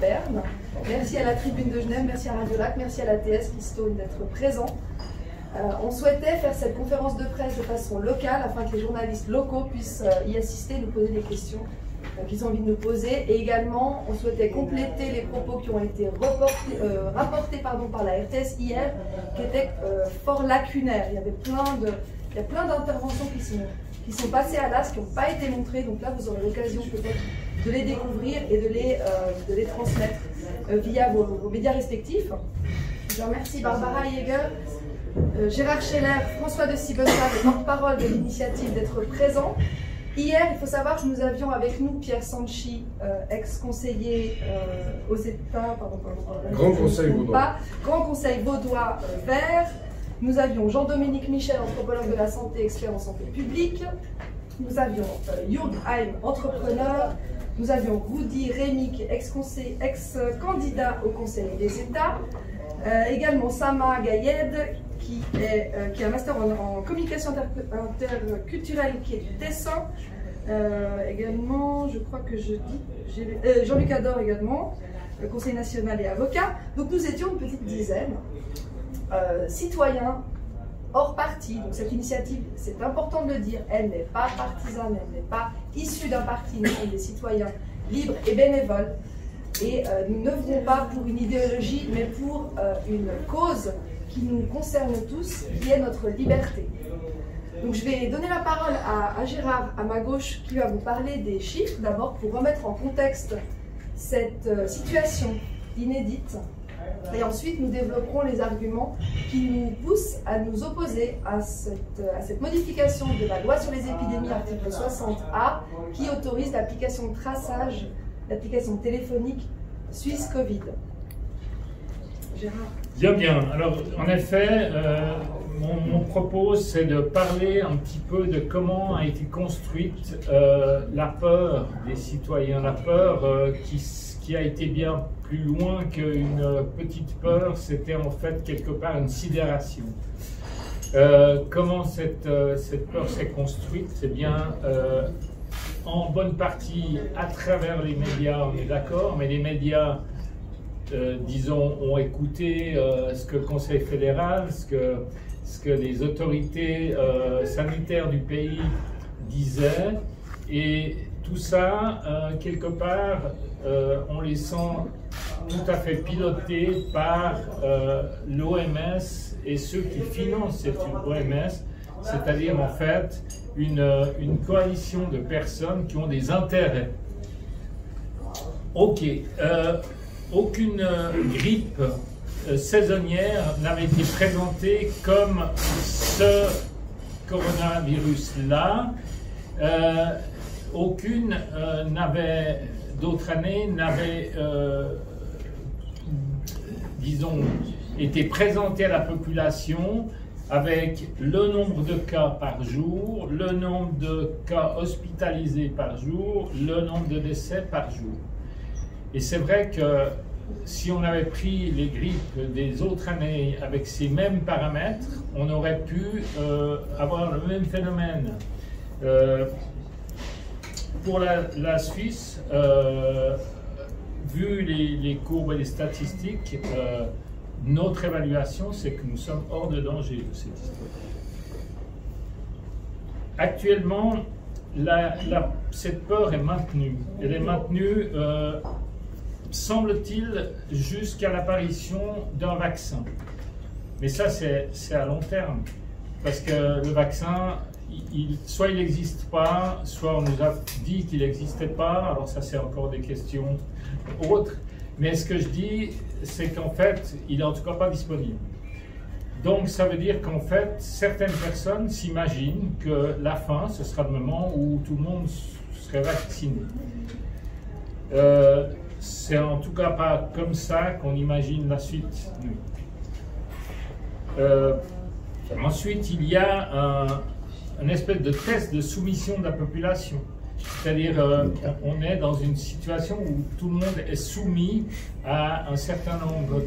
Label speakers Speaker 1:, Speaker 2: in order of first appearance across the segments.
Speaker 1: Berne, merci à la Tribune de Genève, merci à Radio Lac, merci à la TS Keystone d'être présents. On souhaitait faire cette conférence de presse de façon locale afin que les journalistes locaux puissent y assister et nous poser des questions qu'ils ont envie de nous poser. Et également, on souhaitait compléter les propos qui ont été rapportés par la RTS hier, qui étaient fort lacunaires. Il y a plein d'interventions qui sont passées à l'as, qui n'ont pas été montrées. Donc là, vous aurez l'occasion peut-être de les découvrir et de les transmettre via vos médias respectifs. Je remercie Barbara Jäger, Gérard Scheller, François de Sibessa, le porte-parole de l'initiative, d'être présents. Hier, il faut savoir que nous avions avec nous Pierre Sanchi, ex-conseiller aux États,
Speaker 2: Grand Conseil Vaudois.
Speaker 1: Grand Conseil Vaudois vert. Nous avions Jean-Dominique Michel, anthropologue de la santé, expert en santé publique. Nous avions Jürg Heim, entrepreneur. Nous avions Rudy Rémy, ex-candidat au Conseil des États. Également Sama Gayed, qui a un master en communication interculturelle, qui est du Tessin. Également, je crois que je dis, Jean-Luc Ador également, Conseil national et avocat. Donc nous étions une petite dizaine, citoyens hors parti. Donc cette initiative, c'est important de le dire, elle n'est pas partisane, elle n'est pas issue d'un parti, nous sommes des citoyens libres et bénévoles. Et nous n'œuvrons pas pour une idéologie, mais pour une cause qui nous concerne tous, qui est notre liberté. Donc je vais donner la parole à Gérard, à ma gauche, qui va vous parler des chiffres, d'abord pour remettre en contexte cette situation inédite. Et ensuite, nous développerons les arguments qui nous poussent à nous opposer à cette modification de la loi sur les épidémies, article 60A, qui autorise l'application de traçage, l'application téléphonique Suisse Covid. Gérard.
Speaker 3: Bien. Alors, en effet, mon propos, c'est de parler un petit peu de comment a été construite la peur des citoyens, la peur qui a été bien plus loin qu'une petite peur, c'était en fait quelque part une sidération. Comment cette peur s'est construite? C'est bien en bonne partie à travers les médias, on est d'accord, mais les médias, disons, ont écouté ce que le Conseil fédéral, ce que les autorités sanitaires du pays disaient, et tout ça, quelque part, on les sent tout à fait pilotés par l'OMS et ceux qui financent cette OMS, c'est-à-dire en fait une coalition de personnes qui ont des intérêts. Ok, aucune grippe saisonnière n'avait été présentée comme ce coronavirus-là. Aucune d'autres années n'avait, disons, été présentée à la population avec le nombre de cas par jour, le nombre de cas hospitalisés par jour, le nombre de décès par jour. Et c'est vrai que si on avait pris les grippes des autres années avec ces mêmes paramètres, on aurait pu avoir le même phénomène. Pour la Suisse, vu les courbes et les statistiques, notre évaluation, c'est que nous sommes hors de danger de cette histoire. Actuellement, cette peur est maintenue. Elle est maintenue, semble-t-il, jusqu'à l'apparition d'un vaccin. Mais ça, c'est à long terme. Parce que le vaccin, soit il n'existe pas, soit on nous a dit qu'il n'existait pas. Alors ça, c'est encore des questions autres. Mais ce que je dis, c'est qu'en fait, il n'est en tout cas pas disponible. Donc ça veut dire qu'en fait, certaines personnes s'imaginent que la fin, ce sera le moment où tout le monde serait vacciné. C'est en tout cas pas comme ça qu'on imagine la suite. Ensuite, il y a un espèce de test de soumission de la population. C'est-à-dire on est dans une situation où tout le monde est soumis à un certain nombre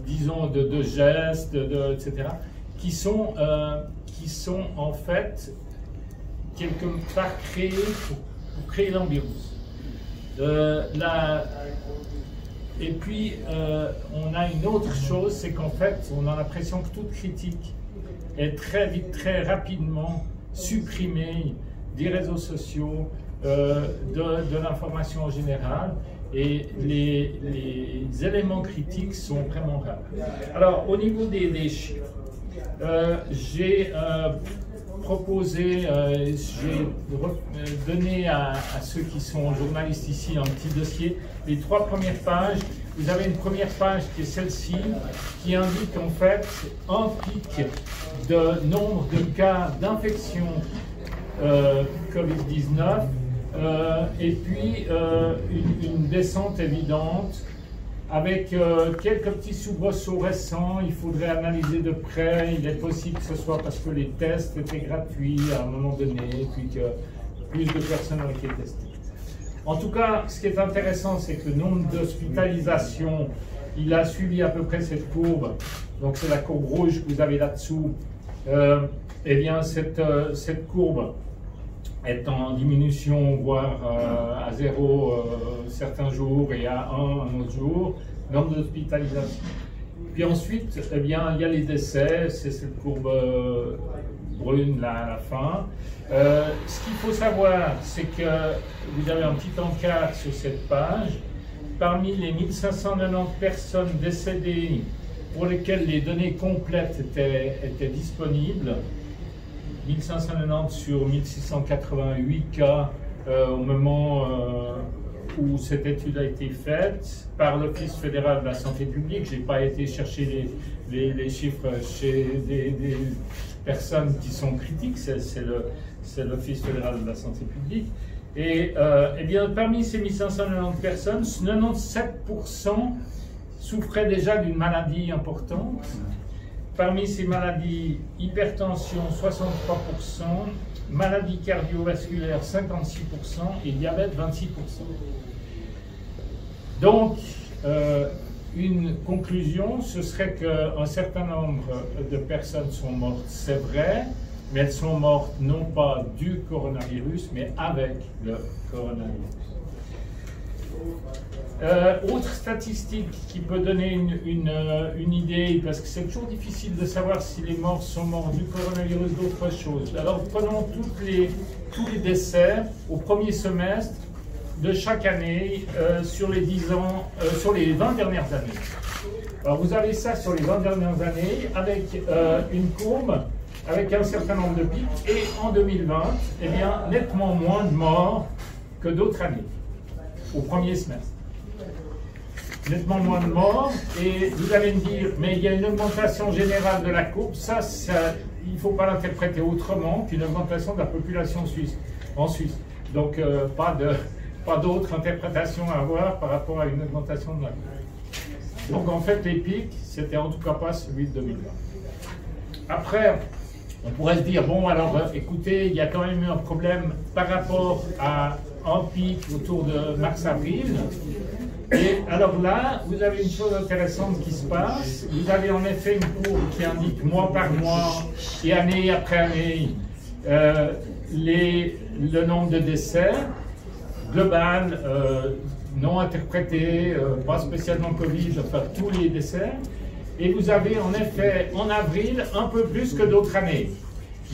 Speaker 3: disons, de gestes, etc., qui sont en fait quelque part créés pour créer l'ambiance. Et puis, on a une autre chose, c'est qu'en fait, on a l'impression que toute critique est très vite, très rapidement supprimée des réseaux sociaux, de l'information en général, et les éléments critiques sont vraiment rares. Alors, au niveau des chiffres, j'ai proposé, j'ai donné à ceux qui sont journalistes ici un petit dossier. Les 3 premières pages, vous avez une première page qui est celle-ci, qui indique en fait un pic de nombre de cas d'infection Covid-19 et puis une descente évidente avec quelques petits soubresauts récents. Il faudrait analyser de près. Il est possible que ce soit parce que les tests étaient gratuits à un moment donné, puis que plus de personnes ont été testées. En tout cas, ce qui est intéressant, c'est que le nombre d'hospitalisations, il a suivi à peu près cette courbe. Donc c'est la courbe rouge que vous avez là-dessous. Eh bien, cette courbe est en diminution, voire à 0 certains jours et à 1 un autre jour, nombre d'hospitalisations. Puis ensuite, eh bien, il y a les décès, c'est cette courbe brune là à la fin. Ce qu'il faut savoir, c'est que vous avez un petit encart sur cette page. Parmi les 1590 personnes décédées pour lesquelles les données complètes étaient disponibles, 1590 sur 1688 cas au moment où cette étude a été faite par l'Office fédéral de la santé publique. Je n'ai pas été chercher les chiffres chez des personnes qui sont critiques, c'est l'Office fédéral de la santé publique. Et eh bien, parmi ces 1590 personnes, 97% souffraient déjà d'une maladie importante. Parmi ces maladies, hypertension 63%, maladie cardiovasculaire 56% et diabète 26%. Donc, une conclusion, ce serait qu'un certain nombre de personnes sont mortes, c'est vrai, mais elles sont mortes non pas du coronavirus, mais avec le coronavirus. Autre statistique qui peut donner une idée, parce que c'est toujours difficile de savoir si les morts sont morts du coronavirus ou d'autres choses. Alors prenons tous les décès au premier semestre de chaque année sur les 10 ans, sur les 20 dernières années. Alors vous avez ça sur les 20 dernières années avec une courbe avec un certain nombre de pics, et en 2020, eh bien, nettement moins de morts que d'autres années, au premier semestre. Nettement moins de morts, et vous allez me dire, mais il y a une augmentation générale de la courbe, ça il ne faut pas l'interpréter autrement qu'une augmentation de la population en Suisse. Donc, pas d'autre interprétation à avoir par rapport à une augmentation de la courbe. Donc, en fait, les pics, c'était en tout cas pas celui de 2020. Après, on pourrait se dire, bon, alors, écoutez, il y a quand même eu un problème par rapport à un pic autour de mars-avril. Et alors là, vous avez une chose intéressante qui se passe. Vous avez en effet une courbe qui indique mois par mois et année après année le nombre de décès global, non interprété, pas spécialement Covid, enfin tous les décès. Et vous avez en effet en avril un peu plus que d'autres années.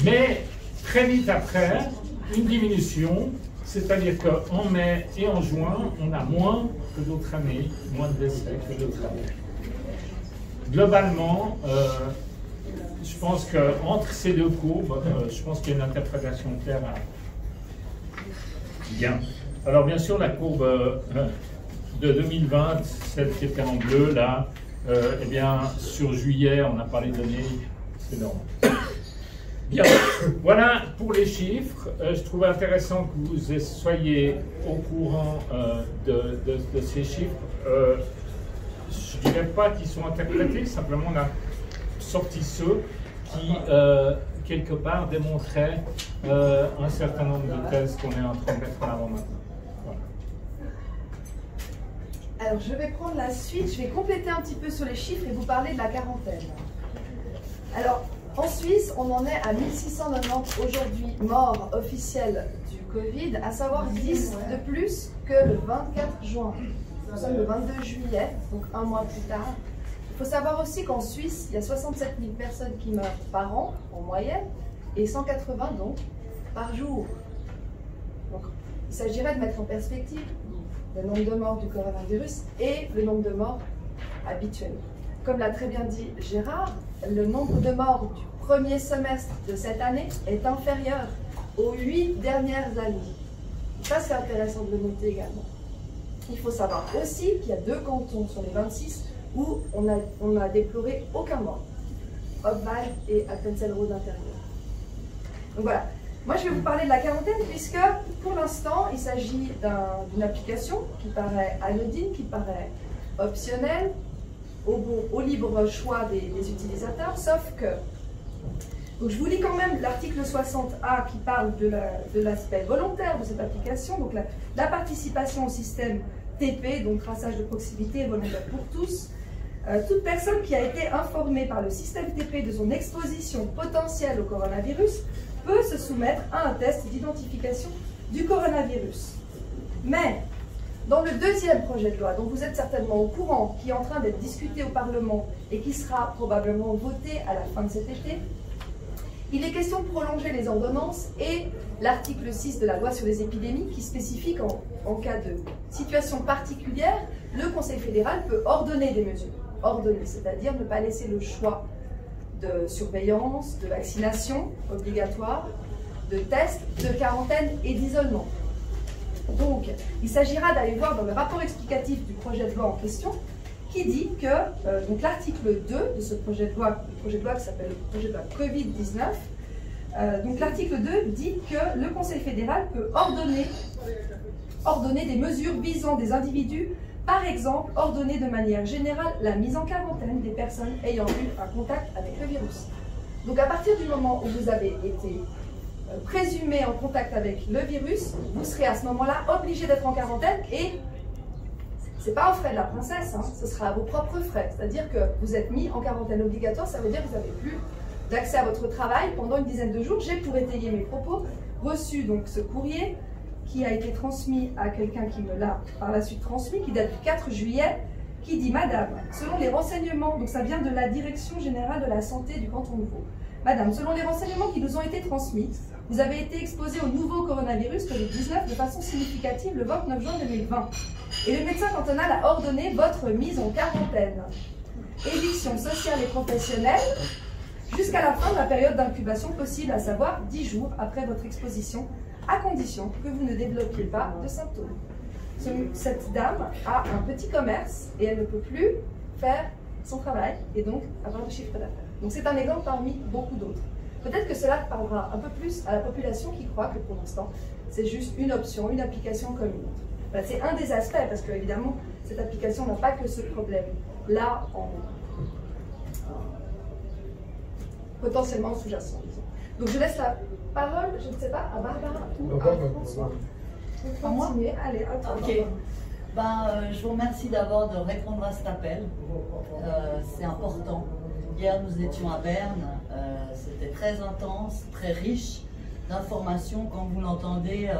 Speaker 3: Mais très vite après, une diminution. C'est-à-dire qu'en mai et en juin, on a moins que d'autres années, moins de décès que d'autres années. Globalement, je pense qu'entre ces deux courbes, je pense qu'il y a une interprétation claire à... Bien. Alors bien sûr, la courbe de 2020, celle qui était en bleu, là, eh bien, sur juillet, on n'a pas les données, c'est normal. Bien, voilà pour les chiffres. Je trouve intéressant que vous soyez au courant de ces chiffres. Je ne dirais pas qu'ils sont interprétés, simplement on a sorti ceux qui, quelque part, démontraient un certain nombre de thèses qu'on est en train de mettre en avant maintenant. Voilà.
Speaker 1: Alors, je vais prendre la suite, je vais compléter un petit peu sur les chiffres et vous parler de la quarantaine. Alors, en Suisse, on en est à 1690 aujourd'hui morts officiels du Covid, à savoir 10 de plus que le 24 juin. Nous sommes le 22 juillet, donc un mois plus tard. Il faut savoir aussi qu'en Suisse, il y a 67 000 personnes qui meurent par an, en moyenne, et 180 donc par jour. Donc, il s'agirait de mettre en perspective le nombre de morts du coronavirus et le nombre de morts habituels. Comme l'a très bien dit Gérard, le nombre de morts du premier semestre de cette année est inférieur aux 8 dernières années. Ça, c'est intéressant de le noter également. Il faut savoir aussi qu'il y a 2 cantons sur les 26 où on n'a déploré aucun mort. Obwald et Appenzell-Rhodes intérieur. Donc voilà. Moi, je vais vous parler de la quarantaine puisque, pour l'instant, il s'agit d'une application qui paraît anodine, qui paraît optionnelle, au libre choix des utilisateurs, sauf que... Donc, je vous lis quand même l'article 60A qui parle de l'aspect volontaire de cette application, donc la participation au système TP, donc traçage de proximité et volontaire pour tous. Toute personne qui a été informée par le système TP de son exposition potentielle au coronavirus peut se soumettre à un test d'identification du coronavirus. Mais, dans le deuxième projet de loi, dont vous êtes certainement au courant, qui est en train d'être discuté au Parlement et qui sera probablement voté à la fin de cet été, il est question de prolonger les ordonnances et l'article 6 de la loi sur les épidémies qui spécifie qu'en cas de situation particulière, le Conseil fédéral peut ordonner des mesures. Ordonner, c'est-à-dire ne pas laisser le choix de surveillance, de vaccination obligatoire, de tests, de quarantaine et d'isolement. Donc, il s'agira d'aller voir dans le rapport explicatif du projet de loi en question qui dit que l'article 2 de ce projet de loi, le projet de loi qui s'appelle le projet de loi Covid-19, donc l'article 2 dit que le Conseil fédéral peut ordonner des mesures visant des individus, par exemple, ordonner de manière générale la mise en quarantaine des personnes ayant eu un contact avec le virus. Donc à partir du moment où vous avez été présumé en contact avec le virus, vous serez à ce moment-là obligé d'être en quarantaine et ce n'est pas aux frais de la princesse, hein, ce sera à vos propres frais. C'est-à-dire que vous êtes mis en quarantaine obligatoire, ça veut dire que vous n'avez plus d'accès à votre travail pendant une dizaine de jours. J'ai, pour étayer mes propos, reçu donc ce courrier qui a été transmis à quelqu'un qui me l'a par la suite transmis, qui date du 4 juillet, qui dit « Madame, selon les renseignements, donc ça vient de la Direction générale de la santé du canton de Vaud, Madame, selon les renseignements qui nous ont été transmis, vous avez été exposé au nouveau coronavirus Covid-19 de façon significative le 29 juin 2020. Et le médecin cantonal a ordonné votre mise en quarantaine. Éviction sociale et professionnelle jusqu'à la fin de la période d'incubation possible, à savoir 10 jours après votre exposition, à condition que vous ne développiez pas de symptômes. Cette dame a un petit commerce et elle ne peut plus faire son travail et donc avoir de chiffre d'affaires. Donc c'est un exemple parmi beaucoup d'autres. Peut-être que cela parlera un peu plus à la population qui croit que pour l'instant, c'est juste une option, une application comme une autre. Voilà, c'est un des aspects parce que évidemment, cette application n'a pas que ce problème-là potentiellement sous-jacent. Donc je laisse la parole, je ne sais pas, à Barbara ou à François. Pour continuer, allez, à toi.
Speaker 4: Ok. Je vous remercie d'abord de répondre à cet appel. C'est important. Hier, nous étions à Berne. C'était très intense, très riche d'informations. Quand vous l'entendez,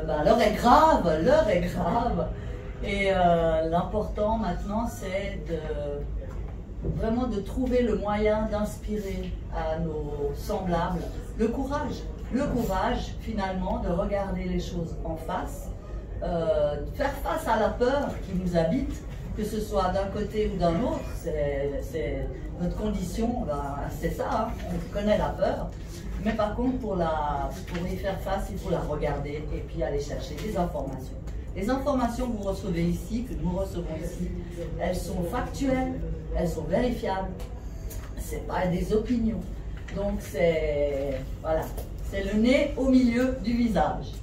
Speaker 4: l'heure est grave, l'heure est grave. Et l'important maintenant, c'est vraiment de trouver le moyen d'inspirer à nos semblables le courage finalement de regarder les choses en face, faire face à la peur qui nous habite, que ce soit d'un côté ou d'un autre, c'est notre condition, c'est ça, hein, on connaît la peur, mais par contre pour y faire face, il faut la regarder et puis aller chercher des informations. Les informations que vous recevez ici, que nous recevons ici, elles sont factuelles, elles sont vérifiables, c'est pas des opinions. Donc c'est le nez au milieu du visage.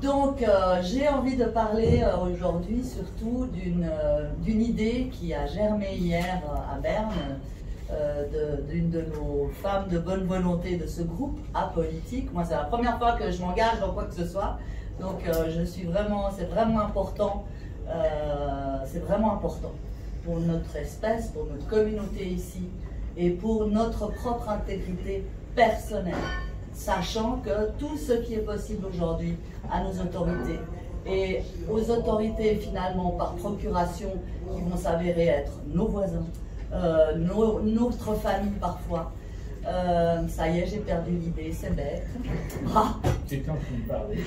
Speaker 4: Donc j'ai envie de parler aujourd'hui surtout d'une idée qui a germé hier à Berne, d'une de nos femmes de bonne volonté de ce groupe apolitique. Moi c'est la première fois que je m'engage dans quoi que ce soit. Donc c'est vraiment important pour notre espèce, pour notre communauté ici et pour notre propre intégrité personnelle. sachant que tout ce qui est possible aujourd'hui à nos autorités et aux autorités finalement par procuration qui vont s'avérer être nos voisins, notre famille parfois. Ça y est, j'ai perdu l'idée, c'est bête. Ah.
Speaker 3: Tu es en train de parler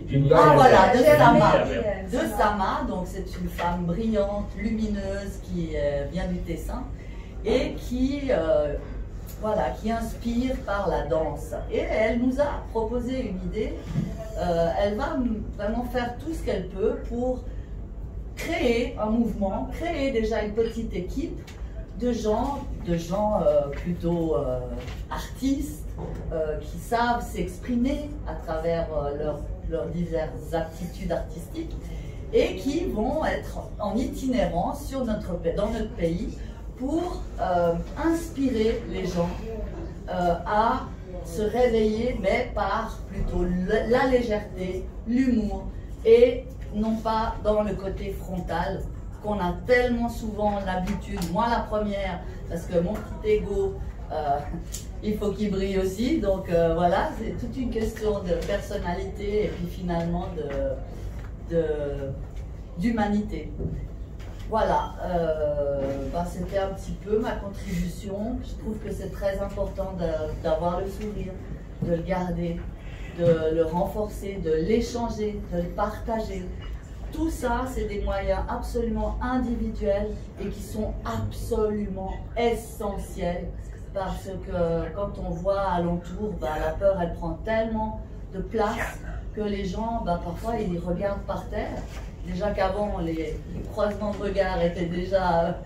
Speaker 2: d'une dame.
Speaker 4: Ah voilà, de Sama. De Sama, donc c'est une femme brillante, lumineuse, qui vient du Tessin et qui, voilà, qui inspire par la danse. Et elle nous a proposé une idée. Elle va vraiment faire tout ce qu'elle peut pour créer un mouvement, créer déjà une petite équipe de gens plutôt artistes qui savent s'exprimer à travers leurs diverses aptitudes artistiques et qui vont être en itinérance dans notre pays pour inspirer les gens à se réveiller, mais par plutôt la légèreté, l'humour et non pas dans le côté frontal qu'on a tellement souvent l'habitude, moi la première, parce que mon petit ego, il faut qu'il brille aussi, donc voilà, c'est toute une question de personnalité et puis finalement d'humanité. Voilà, c'était un petit peu ma contribution. Je trouve que c'est très important d'avoir le sourire, de le garder, de le renforcer, de l'échanger, de le partager. Tout ça, c'est des moyens absolument individuels et qui sont absolument essentiels parce que quand on voit alentour, la peur, elle prend tellement de place que les gens, parfois, ils regardent par terre. Déjà qu'avant, les croisements de regards étaient déjà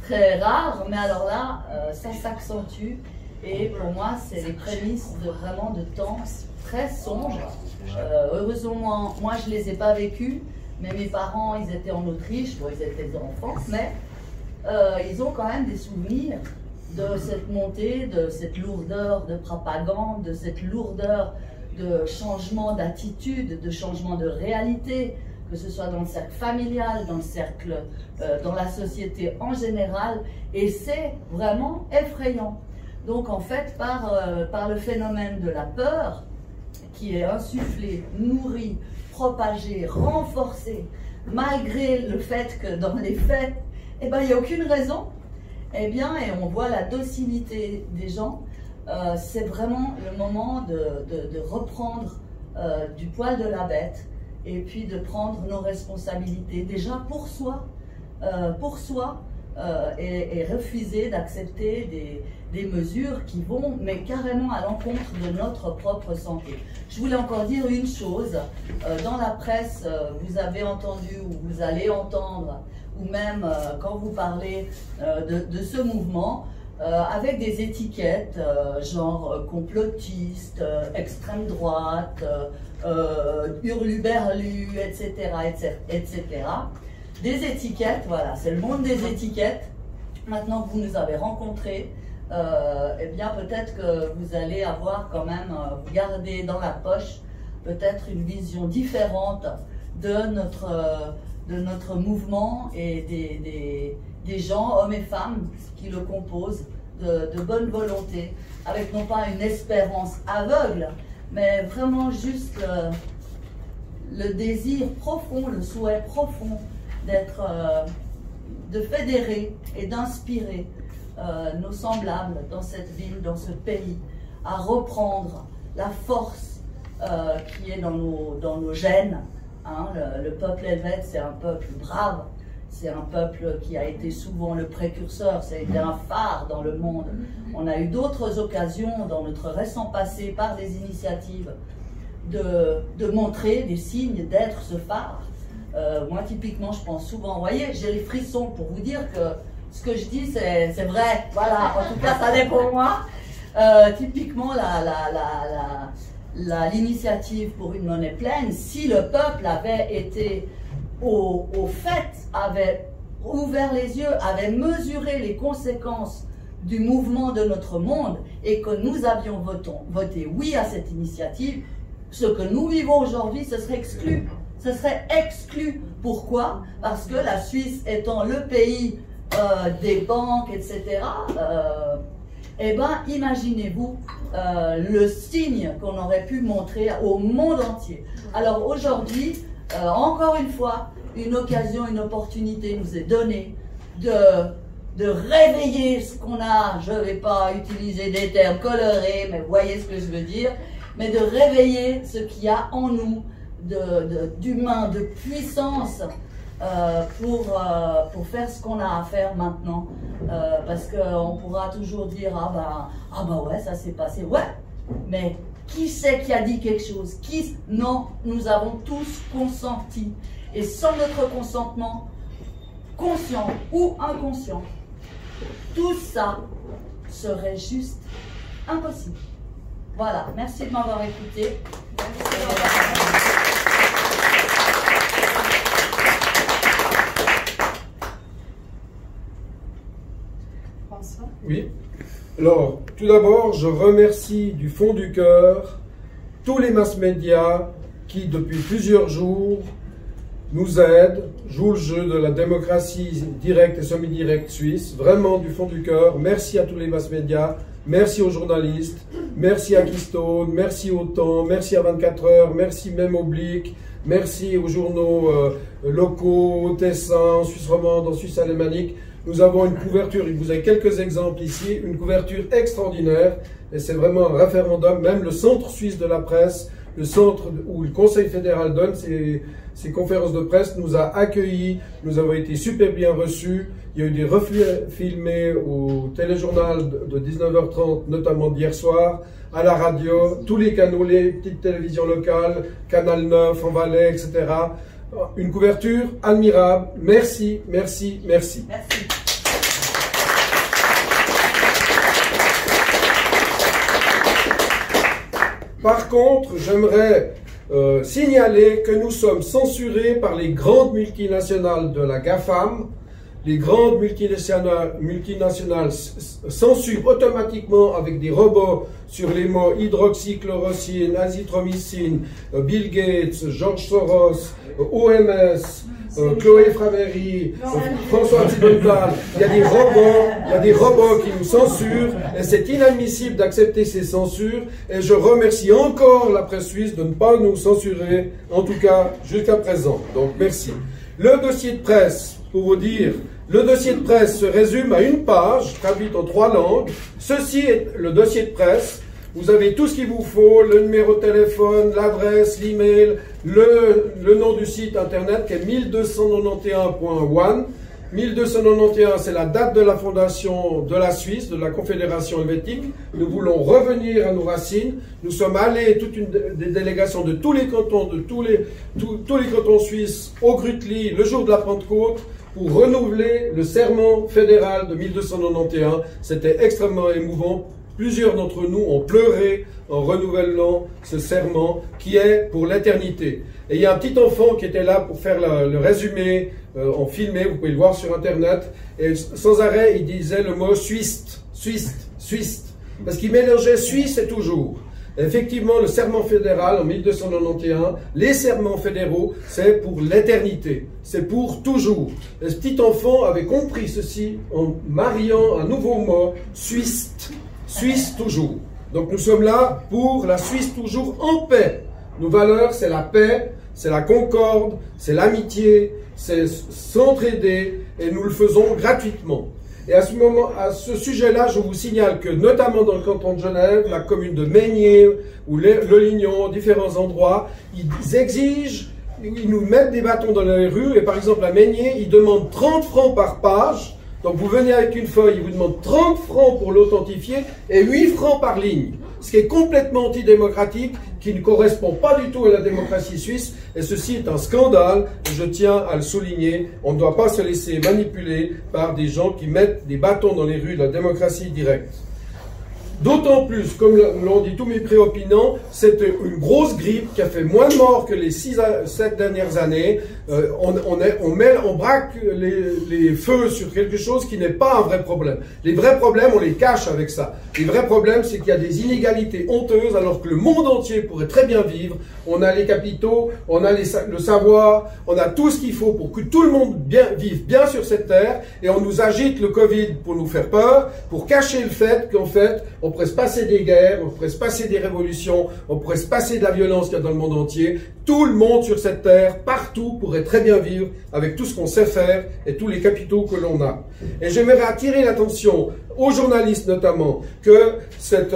Speaker 4: très rares, mais alors là, ça s'accentue. Et pour moi, c'est les prémices vraiment de temps très sombres. Heureusement, moi, je ne les ai pas vécus. Mais mes parents, ils étaient en Autriche, bon, ils étaient enfants, mais ils ont quand même des souvenirs de cette montée, de cette lourdeur de propagande, de cette lourdeur de changement d'attitude, de changement de réalité, que ce soit dans le cercle familial, dans le cercle, dans la société en général, et c'est vraiment effrayant. Donc en fait, par le phénomène de la peur, qui est insufflé, nourri, propagé, renforcé, malgré le fait que dans les faits, il n'y a aucune raison, et on voit la docilité des gens, c'est vraiment le moment de reprendre du poil de la bête, et puis de prendre nos responsabilités, déjà pour soi, et refuser d'accepter des mesures qui vont, mais carrément à l'encontre de notre propre santé. Je voulais encore dire une chose, dans la presse, vous avez entendu, ou vous allez entendre, ou même quand vous parlez de ce mouvement, avec des étiquettes, genre complotiste, extrême droite, hurluberlu, etc., etc. Des étiquettes, voilà, c'est le monde des étiquettes. Maintenant que vous nous avez rencontrés, peut-être que vous allez avoir quand même, vous garder dans la poche peut-être une vision différente de notre mouvement et des gens, hommes et femmes, qui le composent, de bonne volonté, avec non pas une espérance aveugle, mais vraiment juste le désir profond, le souhait profond de fédérer et d'inspirer nos semblables dans cette ville, dans ce pays, à reprendre la force qui est dans nos gènes. Hein. Le peuple helvète, c'est un peuple brave, c'est un peuple qui a été souvent le précurseur, ça a été un phare dans le monde. On a eu d'autres occasions dans notre récent passé par des initiatives de montrer des signes d'être ce phare. Moi, typiquement, je pense souvent, vous voyez, j'ai les frissons pour vous dire que ce que je dis, c'est vrai. Voilà, en tout cas, ça l'est pour moi. Typiquement, l'initiative pour une monnaie pleine, si le peuple avait été au fait, avait ouvert les yeux, avait mesuré les conséquences du mouvement de notre monde et que nous avions voté oui à cette initiative, ce que nous vivons aujourd'hui, ce serait exclu. Ce serait exclu. Pourquoi? Parce que la Suisse étant le pays des banques, etc., Eh bien, imaginez-vous le signe qu'on aurait pu montrer au monde entier. Alors aujourd'hui, encore une fois, une occasion, une opportunité nous est donnée de réveiller ce qu'on a, je ne vais pas utiliser des termes colorés, mais vous voyez ce que je veux dire, mais de réveiller ce qu'il y a en nous d'humain, de puissance pour faire ce qu'on a à faire maintenant. Parce qu'on pourra toujours dire ah bah ouais, ça s'est passé, ouais, mais qui c'est qui a dit quelque chose? Non, nous avons tous consenti. Et sans notre consentement, conscient ou inconscient, tout ça serait juste impossible. Voilà, merci de m'avoir écouté.
Speaker 1: François ?
Speaker 2: Oui. Alors, tout d'abord, je remercie du fond du cœur tous les mass médias qui, depuis plusieurs jours, nous aident, jouent le jeu de la démocratie directe et semi-directe suisse. Vraiment, du fond du cœur, merci à tous les mass médias, merci aux journalistes, merci à Keystone, merci au Temps, merci à 24 heures, merci même au Blick, merci aux journaux locaux, au Tessin, en Suisse romande, en Suisse alémanique. Nous avons une couverture, vous avez quelques exemples ici, une couverture extraordinaire, et c'est vraiment un référendum. Même le Centre suisse de la presse, le centre où le Conseil fédéral donne ses conférences de presse, nous a accueillis, nous avons été super bien reçus. Il y a eu des reflets filmés au téléjournal de 19h30, notamment d'hier soir, à la radio, tous les canaux, les petites télévisions locales, Canal 9, en Valais, etc. Une couverture admirable. Merci, merci, merci.
Speaker 4: Merci.
Speaker 2: Par contre, j'aimerais signaler que nous sommes censurés par les grandes multinationales de la GAFAM. Les grandes multinationales censurent automatiquement avec des robots sur les mots hydroxychloroquine, azithromycine, Bill Gates, George Soros, OMS, Chloé Fravéry, François Thibenthal. Il y a des robots qui nous censurent et c'est inadmissible d'accepter ces censures. Et je remercie encore la presse suisse de ne pas nous censurer, en tout cas jusqu'à présent. Donc merci. Le dossier de presse, pour vous dire, le dossier de presse se résume à une page, traduite en 3 langues. Ceci est le dossier de presse. Vous avez tout ce qu'il vous faut, le numéro de téléphone, l'adresse, l'email, le nom du site internet qui est 1291.one. 1291, c'est la date de la fondation de la Suisse, de la Confédération helvétique. Nous voulons revenir à nos racines. Nous sommes allés, toute des délégations de tous les cantons, tous les cantons suisses, au Grutli, le jour de la Pentecôte, pour renouveler le serment fédéral de 1291. C'était extrêmement émouvant. Plusieurs d'entre nous ont pleuré en renouvelant ce serment qui est pour l'éternité. Et il y a un petit enfant qui était là pour faire le résumé en filmé, vous pouvez le voir sur internet, et sans arrêt il disait le mot suisse, suisse, suisse, parce qu'il mélangeait Suisse et toujours. Et effectivement, le serment fédéral en 1291, les serments fédéraux, c'est pour l'éternité, c'est pour toujours. Et ce petit enfant avait compris ceci en mariant un nouveau mot, suisse. Suisse toujours. Donc nous sommes là pour la Suisse toujours en paix. Nos valeurs, c'est la paix, c'est la concorde, c'est l'amitié, c'est s'entraider et nous le faisons gratuitement. Et à ce sujet-là, je vous signale que notamment dans le canton de Genève, la commune de Meignier ou le Lignon, différents endroits, ils exigent, ils nous mettent des bâtons dans les rues et par exemple à Meignier, ils demandent 30 francs par page. Donc vous venez avec une feuille, ils vous demandent 30 francs pour l'authentifier et 8 francs par ligne. Ce qui est complètement antidémocratique, qui ne correspond pas du tout à la démocratie suisse. Et ceci est un scandale, et je tiens à le souligner. On ne doit pas se laisser manipuler par des gens qui mettent des bâtons dans les rues de la démocratie directe. D'autant plus, comme l'ont dit tous mes préopinants, c'est une grosse grippe qui a fait moins de morts que les 6 à 7 dernières années. On braque les feux sur quelque chose qui n'est pas un vrai problème. Les vrais problèmes, on les cache avec ça. Les vrais problèmes, c'est qu'il y a des inégalités honteuses alors que le monde entier pourrait très bien vivre. On a les capitaux, on a le savoir, on a tout ce qu'il faut pour que tout le monde vive bien sur cette terre, et on nous agite le Covid pour nous faire peur, pour cacher le fait qu'en fait, on pourrait se passer des guerres, on pourrait se passer des révolutions, on pourrait se passer de la violence qu'il y a dans le monde entier. Tout le monde sur cette terre, partout, pourrait très bien vivre avec tout ce qu'on sait faire et tous les capitaux que l'on a. Et j'aimerais attirer l'attention aux journalistes notamment que cette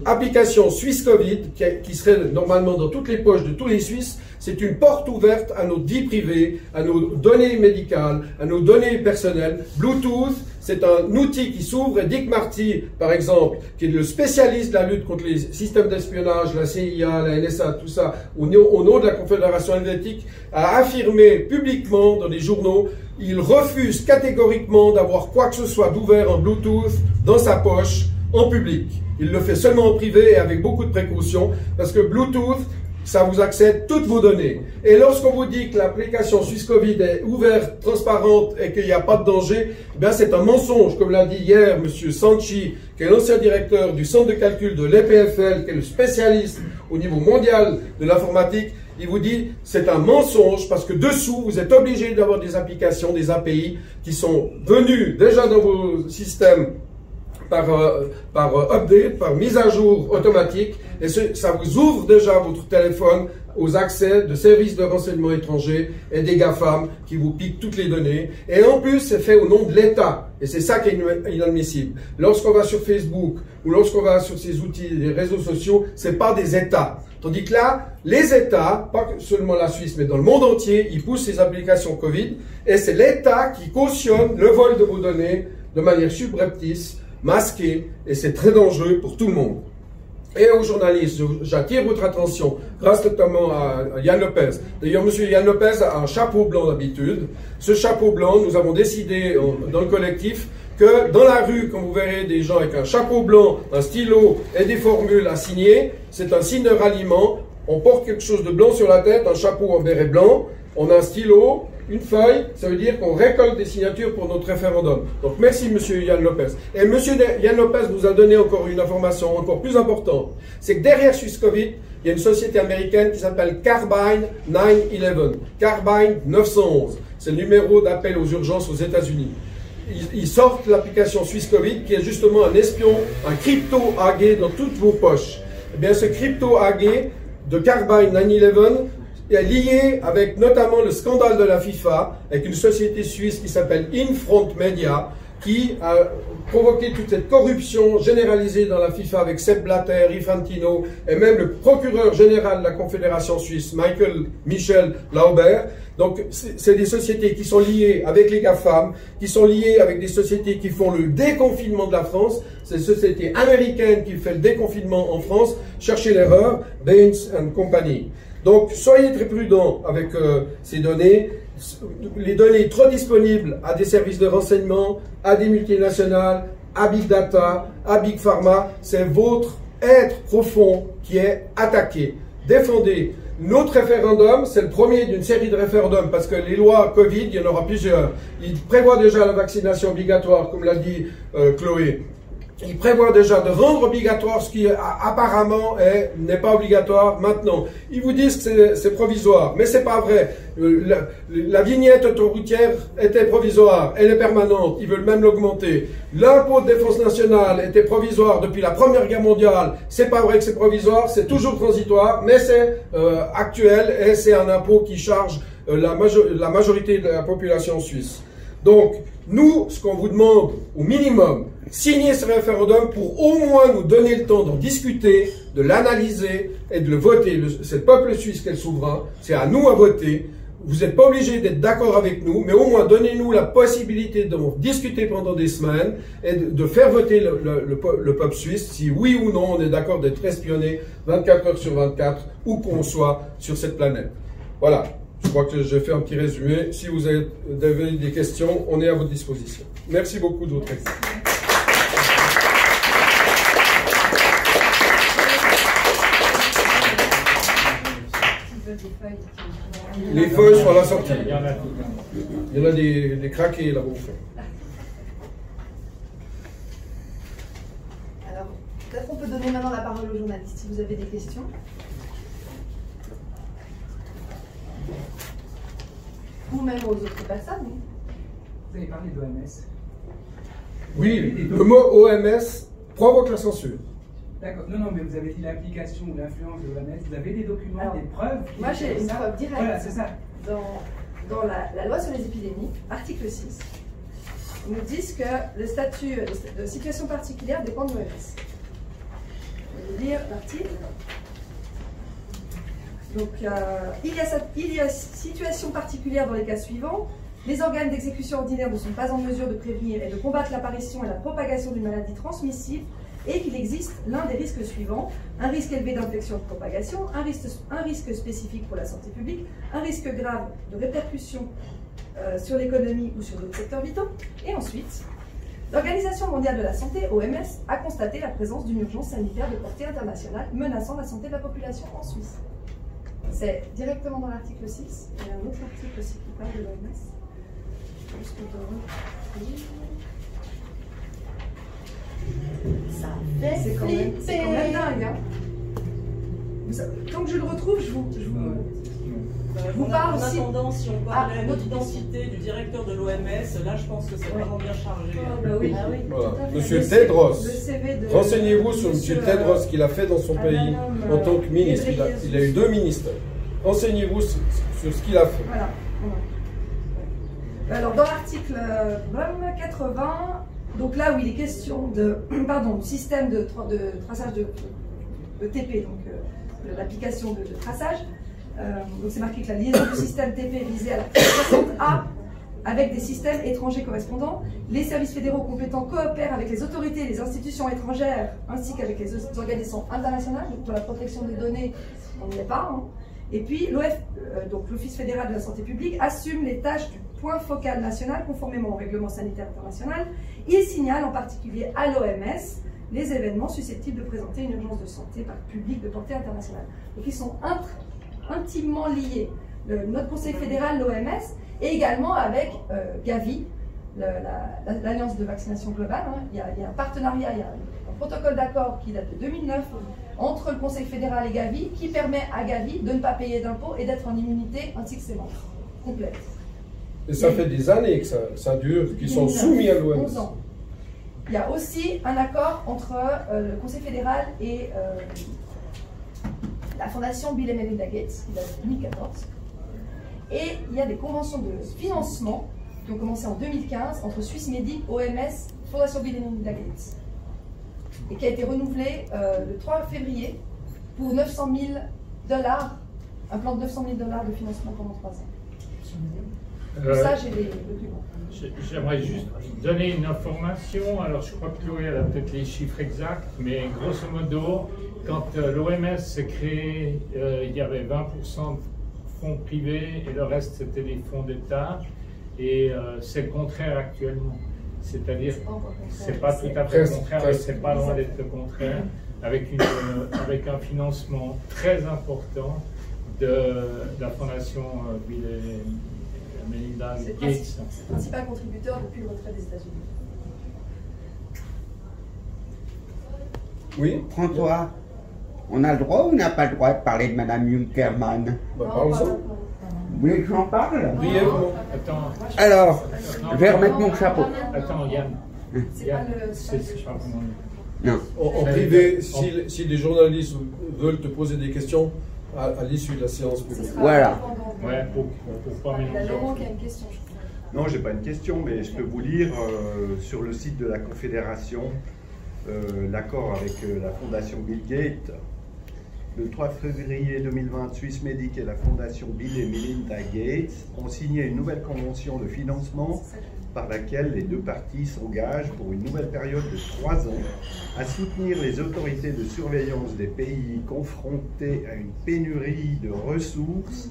Speaker 2: application Suisse Covid, qui serait normalement dans toutes les poches de tous les Suisses, c'est une porte ouverte à nos vies privées, à nos données médicales, à nos données personnelles. Bluetooth, c'est un outil qui s'ouvre, et Dick Marty, par exemple, qui est le spécialiste de la lutte contre les systèmes d'espionnage, la CIA, la NSA, tout ça, au nom de la Confédération helvétique, a affirmé publiquement dans les journaux, il refuse catégoriquement d'avoir quoi que ce soit d'ouvert en Bluetooth dans sa poche, en public. Il le fait seulement en privé et avec beaucoup de précautions, parce que Bluetooth, ça vous accède toutes vos données. Et lorsqu'on vous dit que l'application Suisse Covid est ouverte, transparente et qu'il n'y a pas de danger, eh bien c'est un mensonge, comme l'a dit hier M. Sanchi, qui est l'ancien directeur du centre de calcul de l'EPFL, qui est le spécialiste au niveau mondial de l'informatique. Il vous dit c'est un mensonge parce que dessous, vous êtes obligé d'avoir des applications, des API qui sont venues déjà dans vos systèmes par update, par mise à jour automatique, et ça vous ouvre déjà votre téléphone aux accès de services de renseignement étrangers et des GAFAM qui vous piquent toutes les données. Et en plus, c'est fait au nom de l'État. Et c'est ça qui est inadmissible. Lorsqu'on va sur Facebook ou lorsqu'on va sur ces outils, les réseaux sociaux, c'est pas des États. Tandis que là, les États, pas seulement la Suisse, mais dans le monde entier, ils poussent ces applications Covid, et c'est l'État qui cautionne le vol de vos données de manière subreptice, masqué, et c'est très dangereux pour tout le monde. Et aux journalistes, j'attire votre attention, grâce notamment à Yann Lopez. D'ailleurs, M. Yann Lopez a un chapeau blanc d'habitude. Ce chapeau blanc, nous avons décidé dans le collectif que dans la rue, quand vous verrez des gens avec un chapeau blanc, un stylo et des formules à signer, c'est un signe de ralliement. On porte quelque chose de blanc sur la tête, un chapeau en béret blanc, on a un stylo, une feuille, ça veut dire qu'on récolte des signatures pour notre référendum. Donc merci Monsieur Yann Lopez. Et Monsieur Yann Lopez nous a donné encore une information encore plus importante. C'est que derrière Suisse Covid, il y a une société américaine qui s'appelle Carbine 911. Carbine 911. C'est le numéro d'appel aux urgences aux États-Unis. Ils sortent l'application Suisse Covid qui est justement un espion, un crypto AG dans toutes vos poches. Eh bien ce crypto AG de Carbine 911 est lié avec notamment le scandale de la FIFA, avec une société suisse qui s'appelle Infront Media, qui a provoqué toute cette corruption généralisée dans la FIFA avec Sepp Blatter, Infantino, et même le procureur général de la Confédération suisse, Michel Lauber. Donc, c'est des sociétés qui sont liées avec les GAFAM, qui sont liées avec des sociétés qui font le déconfinement de la France. C'est une société américaine qui fait le déconfinement en France. Cherchez l'erreur, Bain & Company. Donc, soyez très prudents avec ces données. Les données trop disponibles à des services de renseignement, à des multinationales, à Big Data, à Big Pharma, c'est votre être profond qui est attaqué. Défendez. Notre référendum, c'est le premier d'une série de référendums, parce que les lois Covid, il y en aura plusieurs. Ils prévoient déjà la vaccination obligatoire, comme l'a dit Chloé. Ils prévoient déjà de rendre obligatoire ce qui apparemment n'est pas obligatoire maintenant. Ils vous disent que c'est provisoire, mais c'est pas vrai. La vignette autoroutière était provisoire, elle est permanente, ils veulent même l'augmenter. L'impôt de défense nationale était provisoire depuis la Première Guerre mondiale, c'est pas vrai que c'est provisoire, c'est toujours transitoire, mais c'est actuel et c'est un impôt qui charge la majorité de la population suisse. Donc, nous, ce qu'on vous demande, au minimum, signez ce référendum pour au moins nous donner le temps d'en discuter, de l'analyser et de le voter. C'est le peuple suisse qui est le souverain, c'est à nous à voter. Vous n'êtes pas obligé d'être d'accord avec nous, mais au moins donnez-nous la possibilité d'en discuter pendant des semaines et de faire voter le peuple suisse si oui ou non on est d'accord d'être espionné 24 heures sur 24 où qu'on soit sur cette planète. Voilà. Je crois que j'ai fait un petit résumé. Si vous avez des questions, on est à votre disposition. Merci beaucoup de votre attention. Les feuilles sont à la sortie.
Speaker 3: Il y en a tout.
Speaker 2: Il y en a des craqués là-haut.
Speaker 1: Alors, peut-être qu'on peut donner maintenant la parole aux journalistes si vous avez des questions. Ou même aux autres personnes. Oui.
Speaker 5: Vous avez parlé d'OMS.
Speaker 2: Oui, le mot OMS provoque la censure.
Speaker 5: D'accord. Non, mais vous avez dit l'application ou l'influence de l'OMS. Vous avez des documents,
Speaker 1: Alors,
Speaker 5: des preuves?
Speaker 1: Moi, j'ai une preuve directe.
Speaker 5: Voilà, c'est ça.
Speaker 1: Dans la loi sur les épidémies, article 6, ils nous disent que le statut de situation particulière dépend de l'OMS. Je vais lire l'article. Donc, il y a situation particulière dans les cas suivants. Les organes d'exécution ordinaire ne sont pas en mesure de prévenir et de combattre l'apparition et la propagation d'une maladie transmissible et qu'il existe l'un des risques suivants: un risque élevé d'infection et de propagation, un risque spécifique pour la santé publique, un risque grave de répercussion sur l'économie ou sur d'autres secteurs vitaux. Et ensuite, l'Organisation mondiale de la santé, OMS, a constaté la présence d'une urgence sanitaire de portée internationale menaçant la santé de la population en Suisse. C'est directement dans l'article 6. Il y a un autre article aussi qui parle de l'OMS.
Speaker 4: Ça fait
Speaker 1: C'est quand même dingue. Hein. Tant que je le retrouve, je vous parle
Speaker 6: En
Speaker 1: aussi.
Speaker 6: attendant, si on parlait de
Speaker 1: notre
Speaker 6: l'identité du directeur de l'OMS, là je pense que c'est vraiment bien chargé.
Speaker 1: Bah oui.
Speaker 4: Ah oui.
Speaker 2: Voilà.
Speaker 1: Tout à fait.
Speaker 2: Monsieur
Speaker 1: Le
Speaker 2: Tedros,
Speaker 1: CV de-
Speaker 2: renseignez-vous sur
Speaker 1: Monsieur,
Speaker 2: Monsieur Tedros, ce qu'il a fait dans son pays en tant que ministre. Il a eu 2 ministères. Renseignez-vous sur ce qu'il a fait.
Speaker 1: Voilà. Alors, dans l'article 80, donc là où il est question de, du système de traçage de TP, donc de l'application de traçage, donc c'est marqué que la liaison du système TP visée à l'article 60A avec des systèmes étrangers correspondants. Les services fédéraux compétents coopèrent avec les autorités et les institutions étrangères ainsi qu'avec les organisations internationales. Donc pour la protection des données, on n'y est pas. Hein. Et puis donc l'Office fédéral de la santé publique assume les tâches du point focal national conformément au règlement sanitaire international. Il signale en particulier à l'OMS les événements susceptibles de présenter une urgence de santé publique de portée internationale. Donc ils sont intimement liés. Notre Conseil fédéral, l'OMS, et également avec Gavi, l'Alliance de vaccination globale. Hein. Il y a un partenariat, il y a un protocole d'accord qui date de 2009 entre le Conseil fédéral et Gavi qui permet à Gavi de ne pas payer d'impôts et d'être en immunité ainsi que ses membres complète.
Speaker 2: Et ça fait des années que ça dure, qu'ils sont soumis à l'OMS.
Speaker 1: 11 ans. Il y a aussi un accord entre le Conseil fédéral et la fondation Bill et Melinda Gates, qui date de 2014. Et il y a des conventions de financement qui ont commencé en 2015 entre Swissmedic, OMS, Fondation Bill et Melinda Gates. Et qui a été renouvelée le 3 février pour 900 000 $, un plan de 900 000 $ de financement pendant 3 ans. Pour ça, j'ai des documents.
Speaker 3: J'aimerais juste donner une information. Alors, je crois que Chloé a peut-être les chiffres exacts, mais grosso modo, quand l'OMS s'est créé, il y avait 20% de fonds privés et le reste, c'était des fonds d'État. Et c'est le contraire actuellement. C'est-à-dire, c'est pas tout à fait le contraire, mais c'est pas loin d'être le contraire, avec un financement très important de la fondation Bill et Melinda Gates.
Speaker 1: C'est le principal contributeur depuis le retrait des États-Unis.
Speaker 2: Oui.
Speaker 7: François, on a le droit ou on n'a pas le droit de parler de Madame Junkermann?
Speaker 2: Parlons-en.
Speaker 7: Vous voulez que j'en parle?
Speaker 2: Brièvement.
Speaker 3: Attends.
Speaker 7: Alors, je vais remettre mon chapeau.
Speaker 3: Attends, Yann.
Speaker 1: C'est pas le.
Speaker 3: C'est pas comment.
Speaker 7: Non.
Speaker 2: En privé, si des journalistes veulent te poser des questions à l'issue de la séance publique.
Speaker 7: Voilà.
Speaker 3: Ouais, pour pas
Speaker 1: Il y a
Speaker 3: mélanger.
Speaker 1: Laurent qui a une question, je crois.
Speaker 8: Non, j'ai pas une question, mais je peux vous lire sur le site de la Confédération l'accord avec la Fondation Bill Gates. Le 3 février 2020, Swissmedic et la Fondation Bill et Melinda Gates ont signé une nouvelle convention de financement par laquelle les deux parties s'engagent pour une nouvelle période de 3 ans à soutenir les autorités de surveillance des pays confrontés à une pénurie de ressources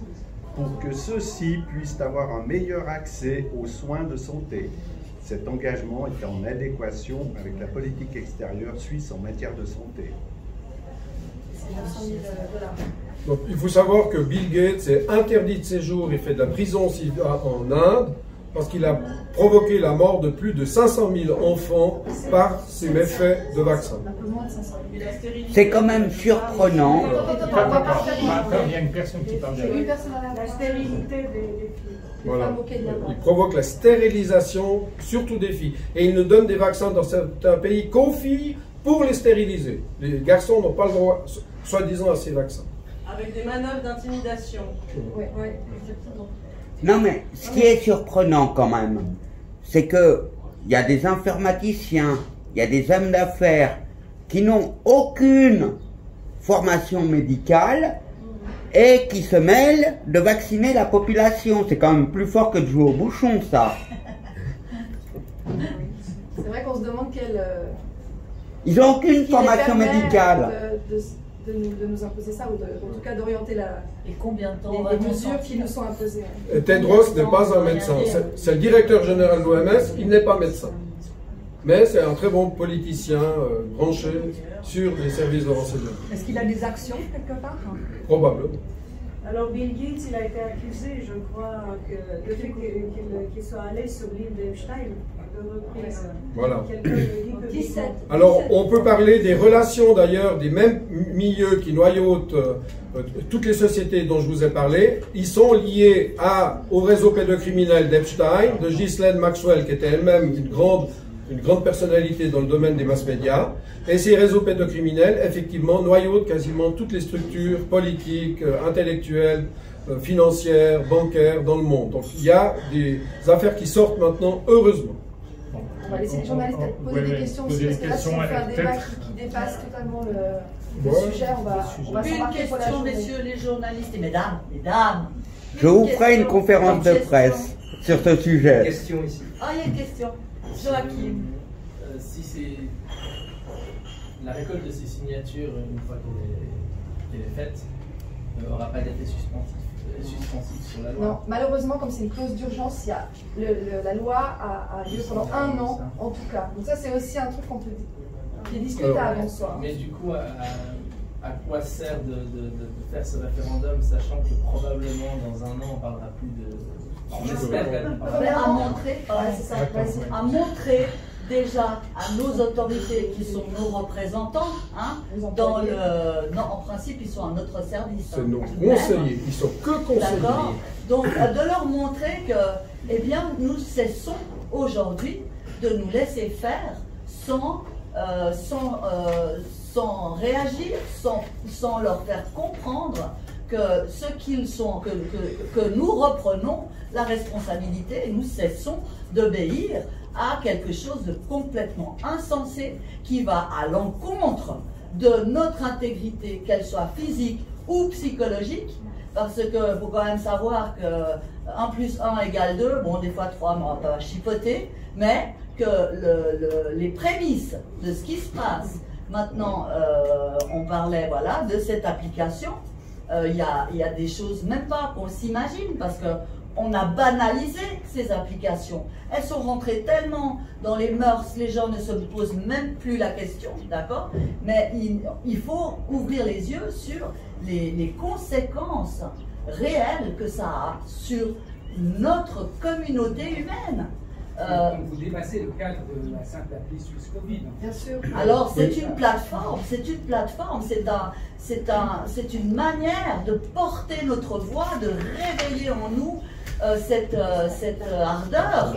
Speaker 8: pour que ceux-ci puissent avoir un meilleur accès aux soins de santé. Cet engagement est en adéquation avec la politique extérieure suisse en matière de santé.
Speaker 1: C'est 900 000 $.
Speaker 2: Donc, il faut savoir que Bill Gates est interdit de séjour, il fait de la prison en Inde, parce qu'il a provoqué la mort de plus de 500 000 enfants par ses méfaits de vaccin.
Speaker 7: C'est quand même surprenant.
Speaker 3: Il y a une personne qui parle derrière.
Speaker 9: La stérilité des filles.
Speaker 2: Voilà. Il provoque la stérilisation, surtout des filles. Et il ne donne des vaccins dans certains pays qu'aux filles pour les stériliser. Les garçons n'ont pas le droit, soi-disant, à ces vaccins.
Speaker 6: Avec des manœuvres d'intimidation.
Speaker 1: Oui, exactement.
Speaker 7: Non mais, ce qui est surprenant quand même, c'est que il y a des informaticiens, il y a des hommes d'affaires qui n'ont aucune formation médicale et qui se mêlent de vacciner la population. C'est quand même plus fort que de jouer au bouchon, ça.
Speaker 1: C'est vrai qu'on se demande quelle...
Speaker 7: Ils n'ont aucune formation médicale.
Speaker 1: De nous imposer ça, ou en tout cas d'orienter
Speaker 4: Et combien de temps
Speaker 1: les mesures qui nous sont imposées.
Speaker 2: Et Tedros n'est pas un médecin, c'est le directeur général de l'OMS, il n'est pas médecin. Mais c'est un très bon politicien branché sur les services de renseignement.
Speaker 9: Est-ce qu'il a des actions quelque part?
Speaker 2: Probablement.
Speaker 9: Alors Bill Gates, il a été accusé, je crois, que le fait qu'il soit allé sur l'île d'Epstein, de reprise.
Speaker 2: Voilà.
Speaker 9: Quelqu'un lui dit que
Speaker 1: 17.
Speaker 2: Alors, on peut parler des relations d'ailleurs, des mêmes milieux qui noyautent toutes les sociétés dont je vous ai parlé. Ils sont liés au réseau pédocriminel d'Epstein, de Ghislaine Maxwell, qui était elle-même une grande personnalité dans le domaine des mass médias. Et ces réseaux pédocriminels, effectivement, noyautent quasiment toutes les structures politiques, intellectuelles, financières, bancaires dans le monde. Donc, il y a des affaires qui sortent maintenant, heureusement.
Speaker 1: On va laisser les journalistes poser des questions aussi, parce que là, si on fait un débat qui dépasse totalement le sujet, on va
Speaker 4: Une
Speaker 1: s'embarquer pour la
Speaker 4: question,
Speaker 1: journée.
Speaker 4: messieurs les journalistes et mesdames.
Speaker 7: Je vous ferai une conférence de presse sur ce sujet.
Speaker 10: Question ici.
Speaker 4: Ah, il y a une question. Joachim.
Speaker 10: Si c'est la récolte de ces signatures, une fois qu'elle est faite, n'aura pas d'effet suspensif sur la loi.
Speaker 1: Non, malheureusement, comme c'est une clause d'urgence, la loi a lieu pendant 1 an, en tout cas. Donc ça, c'est aussi un truc qui est discutable en soi.
Speaker 10: Mais du coup, à quoi sert de faire ce référendum, sachant que probablement dans 1 an, on parlera plus de... On espère quand même.
Speaker 4: À montrer déjà à nos autorités qui sont nos représentants, hein, non, en principe ils sont à notre service.
Speaker 2: C'est nos conseillers, ils sont que conseillers.
Speaker 4: D'accord. Donc de leur montrer que, eh bien, nous cessons aujourd'hui de nous laisser faire sans réagir, sans leur faire comprendre que ce qu'ils sont, que nous reprenons la responsabilité et nous cessons d'obéir à quelque chose de complètement insensé qui va à l'encontre de notre intégrité, qu'elle soit physique ou psychologique, parce que faut quand même savoir que 1 + 1 = 2, bon des fois 3, on va pas chipoter, mais que les prémices de ce qui se passe, maintenant on parlait voilà, de cette application, il y a des choses même pas qu'on s'imagine, parce que on a banalisé ces applications. Elles sont rentrées tellement dans les mœurs, les gens ne se posent même plus la question, d'accord? Mais il faut ouvrir les yeux sur les conséquences réelles que ça a sur notre communauté humaine.
Speaker 5: Donc vous dépassez le cadre de la simple appli Suisse Covid.
Speaker 1: Bien sûr.
Speaker 4: Alors c'est une plateforme, c'est une manière de porter notre voix, de réveiller en nous cette ardeur.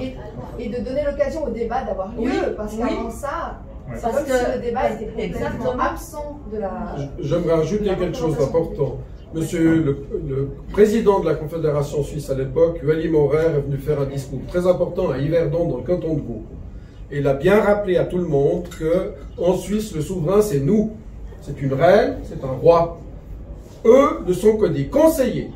Speaker 1: Et de donner l'occasion au débat d'avoir lieu, parce qu'avant ça, c'est comme si le débat était complètement absent de la...
Speaker 2: J'aimerais ajouter quelque chose d'important. Monsieur le président de la Confédération suisse à l'époque, Ueli Maurer, est venu faire un discours très important à Yverdon dans le canton de Vaud. Et il a bien rappelé à tout le monde qu'en Suisse, le souverain, c'est nous. C'est une reine, c'est un roi. Eux ne sont que des conseillers.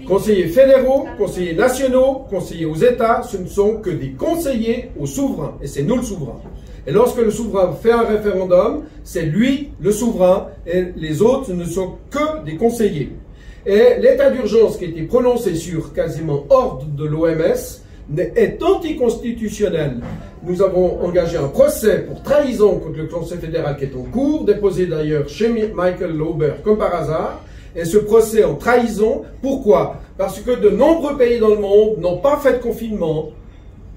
Speaker 2: Conseillers fédéraux, conseillers nationaux, conseillers aux États, ce ne sont que des conseillers au souverain. Et c'est nous le souverain. Et lorsque le souverain fait un référendum, c'est lui le souverain et les autres ne sont que des conseillers. Et l'état d'urgence qui a été prononcé sur quasiment ordre de l'OMS est anticonstitutionnel. Nous avons engagé un procès pour trahison contre le Conseil fédéral qui est en cours, déposé d'ailleurs chez Michael Lauber comme par hasard. et ce procès en trahison. Pourquoi? Parce que de nombreux pays dans le monde n'ont pas fait de confinement,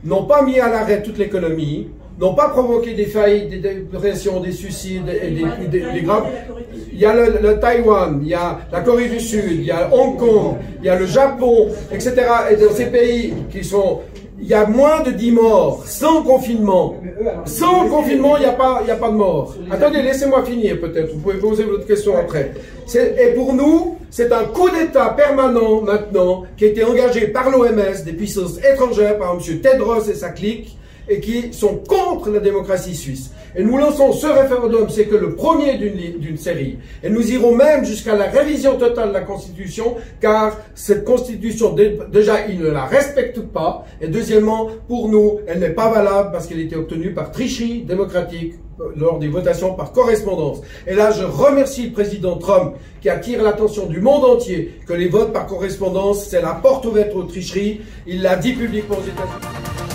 Speaker 2: n'ont pas mis à l'arrêt toute l'économie, n'ont pas provoqué des faillites, des dépressions, des suicides, et des graves. Il y a le Taïwan, il y a la Corée du Sud, il y a Hong Kong, il y a le Japon, etc. Et dans ces pays qui sont... Il y a moins de 10 morts, sans confinement. Sans confinement, il n'y a pas de mort. Attendez, laissez-moi finir peut-être, vous pouvez poser votre question après. Et pour nous, c'est un coup d'État permanent maintenant, qui a été engagé par l'OMS, des puissances étrangères, par M. Tedros et sa clique, et qui sont contre la démocratie suisse. Et nous lançons ce référendum, c'est que le premier d'une série. Et nous irons même jusqu'à la révision totale de la Constitution, car cette Constitution, déjà, ils ne la respectent pas. Et deuxièmement, pour nous, elle n'est pas valable parce qu'elle a été obtenue par tricherie démocratique lors des votations par correspondance. Et là, je remercie le président Trump qui attire l'attention du monde entier que les votes par correspondance, c'est la porte ouverte aux tricheries. Il l'a dit publiquement aux États-Unis.